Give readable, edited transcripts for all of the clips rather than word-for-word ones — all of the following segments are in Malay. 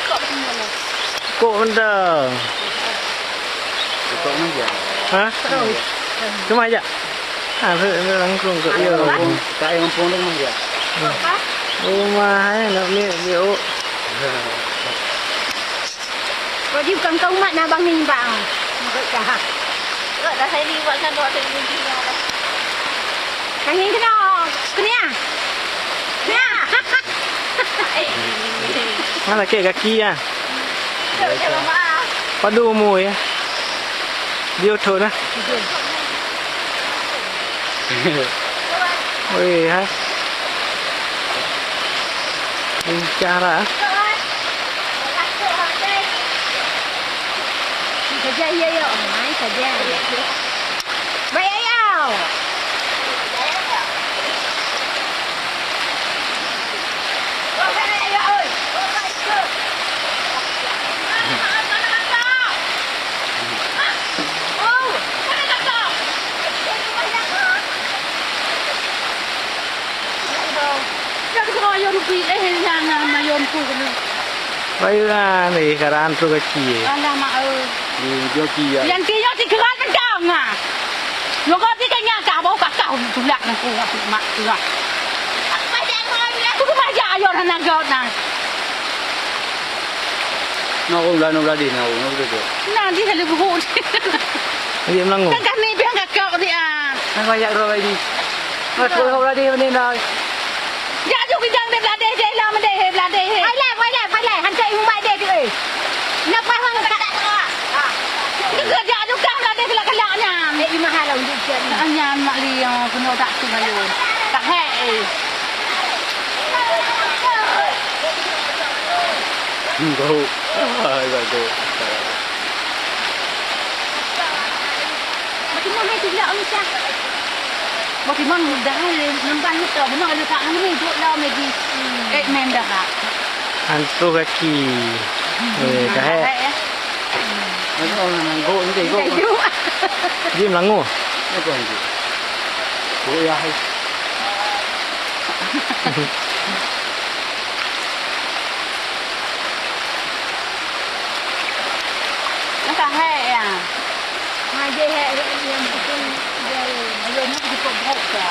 kok semua. Kok benda. Kok mana? Hah? Cuma aja. Ah, langsung ke iya. Tak yang pun dah mana? Rumah nak dia. Kau di bukan kau mak nak bang ni bang. Kau dah. Kau dah saya ni buat sana ada ni dia dah. Kang ni kena. Kena. Kena. Mana kaki ah. Jangan mak. Padu mu ya. Dia thô na. Oi ha. Cara. Kerja ya ya, mai kerja. Baik ya. Baiklah ni sekarang tu kaki. Alah mak Di joki ya. yang dia di keran mentang ah. Lo kau ti kanya ka bau ka kau tulak nak ku mak tulak. Apa dia ngomong aku kemaja ayo nak kau nak. Nong di nong tu. Nanti saya lebih hut. Dia melangu. Kan kami biar kau dia. Nang banyak roh di. Kau di ni nak. Ya tu kita de blade de la mende he blade he. Ai lai han cai humbai de tu eh. Nak pai hang tak tak ah. Kita dia tu kam blade kala kala nya. Eh di mahal lah untuk jadi. Anya mak li yang kena tak tu mayu. Tak he. Kau. Kau. Macam mana tu lah ni cak. Bagaimana mudah le nampak ni tu benar le tak ni duk dah megi. Men dah. Hantu kaki. Kahek. Nang go ni go. Dia melangu. Apa ni? Go ya hai. Nak hai ya. Hai dia hai yang betul dia ayo nak dipotong ke.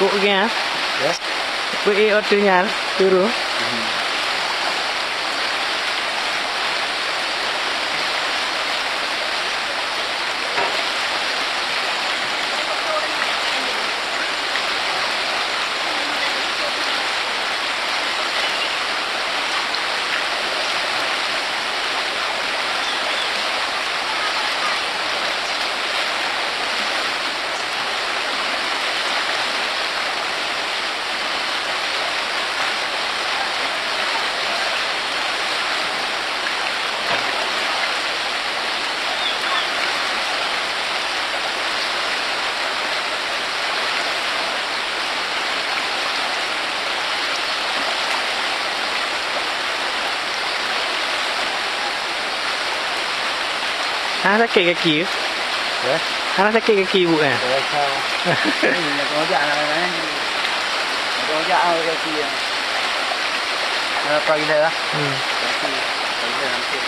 Kok ya? Ya. Kok ordernya turun. Hana sakit kaki ke? Ya. Hana sakit kaki ibu kan? Kau ajak lah. Kau ajak kaki ya. Apa gila lah? Kaki. Kaki nanti.